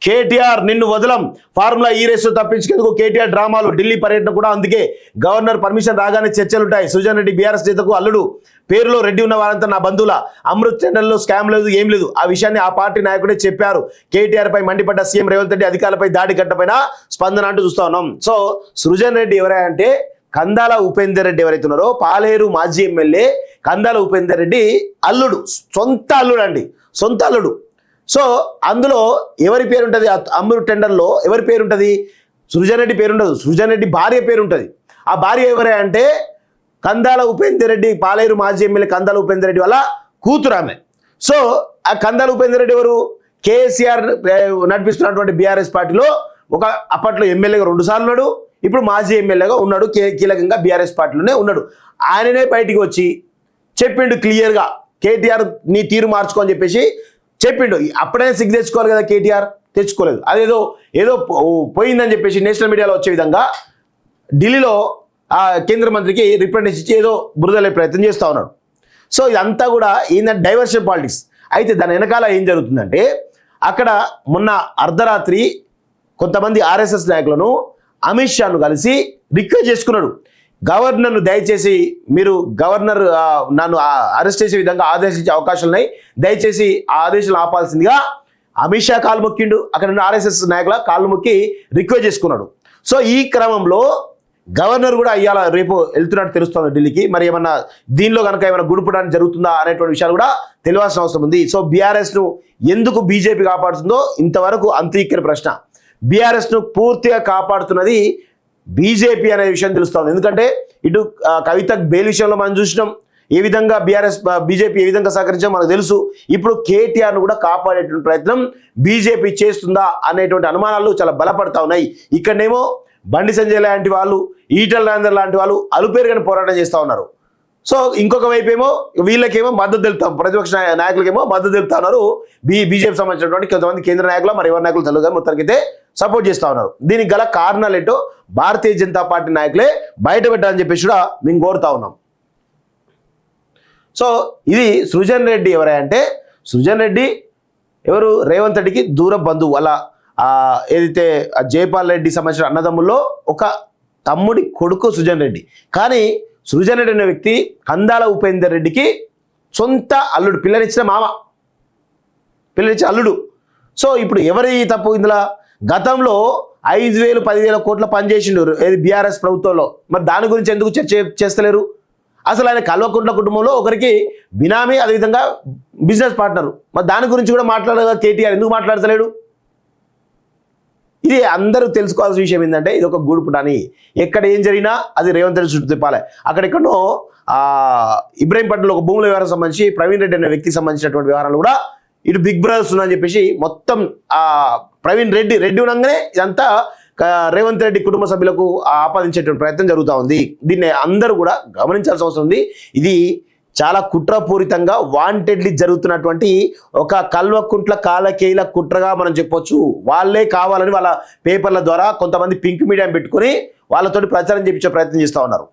కేటీఆర్ నిన్ను వదలం, ఫార్ములా ఈ రేసు తప్పించుకేందుకు కేటీఆర్ డ్రామాలు, ఢిల్లీ పర్యటన కూడా అందుకే, గవర్నర్ పర్మిషన్ రాగానే చర్చలుంటాయి, సుజన్ రెడ్డి బీఆర్ఎస్ నేతకు అల్లుడు, పేరులో రెడ్డి ఉన్న వారంతా నా బంధువుల, అమృత్ టెండర్లో స్కామ్ లేదు ఏం లేదు, ఆ విషయాన్ని ఆ పార్టీ నాయకుడే చెప్పారు, కేటీఆర్ పై మండిపడ్డ సీఎం రేవంత్ రెడ్డి అధికారులపై దాడి గట్టపైన స్పందన అంటూ చూస్తా ఉన్నాం. సో సృజన్ రెడ్డి ఎవరై అంటే కందాల ఉపేందర్ రెడ్డి ఎవరైతే ఉన్నారో పాలేరు మాజీ ఎమ్మెల్యే కందాల ఉపేందర్ రెడ్డి అల్లుడు, సొంత అల్లుడు అండి, సొంత అల్లుడు. సో అందులో ఎవరి పేరు ఉంటుంది, అమృత్ టెండర్లో ఎవరి పేరు ఉంటుంది, సృజన్ రెడ్డి పేరు ఉండదు, సృజన్ రెడ్డి భార్య పేరు ఉంటుంది. ఆ భార్య ఎవరే అంటే కందాల ఉపేందర్ రెడ్డి, పాలేరు మాజీ ఎమ్మెల్యే కందాల ఉపేందర్ రెడ్డి వల్ల కూతురు ఆమె. సో ఆ కందాల ఉపేందర్ రెడ్డి ఎవరు, కేసీఆర్ నడిపిస్తున్నటువంటి బీఆర్ఎస్ పార్టీలో ఒక అప్పట్లో ఎమ్మెల్యేగా 2 సార్లు ఉన్నాడు, ఇప్పుడు మాజీ ఎమ్మెల్యేగా ఉన్నాడు, కీలకంగా బీఆర్ఎస్ పార్టీలోనే ఉన్నాడు. ఆయననే బయటికి వచ్చి చెప్పిండు క్లియర్గా, కేటీఆర్ నీ తీరు మార్చుకో అని చెప్పేసి చెప్పిండు. అప్పుడైనా సిగ్గు తెచ్చుకోవాలి కదా, కేటీఆర్ తెచ్చుకోలేదు. అదేదో ఏదో పోయిందని చెప్పేసి నేషనల్ మీడియాలో వచ్చే విధంగా ఢిల్లీలో ఆ కేంద్ర మంత్రికి రిప్రజెంటేషన్ ఇచ్చి ఏదో బురదలే ప్రయత్నం చేస్తూ ఉన్నాడు. సో ఇదంతా కూడా ఏంటంటే డైవర్షన్ పాలిటిక్స్. అయితే దాని వెనకాల ఏం జరుగుతుందంటే అక్కడ మొన్న అర్ధరాత్రి కొంతమంది ఆర్ఎస్ఎస్ నాయకులను అమిత్ షాను కలిసి రిక్వెస్ట్ చేసుకున్నాడు, గవర్నర్ను దయచేసి మీరు గవర్నర్ నన్ను అరెస్ట్ చేసే విధంగా ఆదేశించే అవకాశాలు ఉన్నాయి, దయచేసి ఆ ఆదేశాలు ఆపాల్సిందిగా అమిత్ షా కాలు మొక్కిండు. అక్కడ ఉన్న ఆర్ఎస్ఎస్ నాయకుల కాళ్ళు మొక్కి రిక్వెస్ట్ చేసుకున్నాడు. సో ఈ క్రమంలో గవర్నర్ కూడా ఇవాళ రేపు వెళ్తున్నట్టు తెలుస్తుంది ఢిల్లీకి. మరి ఏమన్నా దీనిలో కనుక ఏమైనా గుడిపడానికి జరుగుతుందా అనేటువంటి విషయాలు కూడా తెలియాల్సిన అవసరం ఉంది. సో బీఆర్ఎస్ను ఎందుకు బీజేపీ కాపాడుతుందో ఇంతవరకు అంతీకరణ ప్రశ్న. బీఆర్ఎస్ను పూర్తిగా కాపాడుతున్నది బీజేపీ అనే విషయం తెలుస్తుంది. ఎందుకంటే ఇటు కవిత బెయిల్ విషయంలో మనం చూసినాం, ఏ విధంగా బీజేపీ ఏ విధంగా సహకరించామో మనకు తెలుసు. ఇప్పుడు కేటీఆర్ను కూడా కాపాడేటువంటి ప్రయత్నం బీజేపీ చేస్తుందా అనేటువంటి అనుమానాలు చాలా బలపడతా ఉన్నాయి. ఇక్కడనేమో బండి సంజయ్ లాంటి వాళ్ళు, ఈటల రాజేందర్ లాంటి వాళ్ళు అలుపేరుగానే పోరాటం చేస్తూ ఉన్నారు. సో ఇంకొక వైపు ఏమో వీళ్ళకేమో మద్దతు తెలుపుతాం, ప్రతిపక్ష నాయకులకేమో మద్దతు తెలుపుతా ఉన్నారు. బీజేపీ సంబంధించినటువంటి కొంతమంది కేంద్ర నాయకులు, మరి ఎవరి నాయకులు తెలుగు మొత్తానికైతే సపోర్ట్ చేస్తూ ఉన్నారు. దీనికి గల కారణాలు ఏంటో భారతీయ జనతా పార్టీ నాయకులే బయట పెట్టాలని చెప్పేసి కూడా మేము కోరుతా ఉన్నాం. సో ఇది సృజన్ రెడ్డి ఎవరై అంటే సృజన్ రెడ్డి ఎవరు, రేవంత్ రెడ్డికి దూర బంధువు. అలా ఏదైతే జైపాల్ రెడ్డి సంబంధించిన అన్నదమ్ముల్లో ఒక తమ్ముడి కొడుకు సృజన్ రెడ్డి. కానీ సృజన్ రెడ్డి అనే వ్యక్తి కందాల ఉపేందర్ రెడ్డికి సొంత అల్లుడు, పిల్లనిచ్చిన మామ, పిల్లనిచ్చిన అల్లుడు. సో ఇప్పుడు ఎవరి తప్పు ఇందులో? గతంలో 5,000 10,000 కోట్ల పనిచేసిండు ఏది బీఆర్ఎస్ ప్రభుత్వంలో. మరి దాని గురించి ఎందుకు చర్చ చేస్తలేరు? అసలు ఆయన కల్వకుంట్ల కుటుంబంలో ఒకరికి బినామీ, అదేవిధంగా బిజినెస్ పార్ట్నరు. మరి దాని గురించి కూడా మాట్లాడగా కేటీఆర్ ఎందుకు మాట్లాడతలేడు? ఇది అందరూ తెలుసుకోవాల్సిన విషయం ఏంటంటే ఇది ఒక గూడుపుటాని. ఎక్కడ ఏం జరిగినా అది రేవంత్ రెడ్డి చుట్టూ తిప్పాలి. అక్కడెక్కడో ఇబ్రహీంపట్నంలో ఒక భూముల వ్యవహారం సంబంధించి ప్రవీణ్ రెడ్డి అనే వ్యక్తికి సంబంధించినటువంటి వ్యవహారాలు కూడా ఇటు బిగ్ బ్రదర్స్ ఉందని చెప్పేసి మొత్తం ప్రవీణ్ రెడ్డి ఉండగానే ఇదంతా రేవంత్ రెడ్డి కుటుంబ సభ్యులకు ఆపాదించేటువంటి ప్రయత్నం జరుగుతూ ఉంది. దీన్ని అందరూ కూడా గమనించాల్సిన అవసరం ఉంది. ఇది చాలా కుట్రపూరితంగా వాంటెడ్లీ జరుగుతున్నటువంటి ఒక కల్వకుంట్ల కాలకేయుల కుట్రగా మనం చెప్పొచ్చు. వాళ్ళే కావాలని వాళ్ళ పేపర్ల ద్వారా కొంతమంది పింక్ మీడియా పెట్టుకొని వాళ్ళతోటి ప్రచారం చేయించే ప్రయత్నం చేస్తూ ఉన్నారు.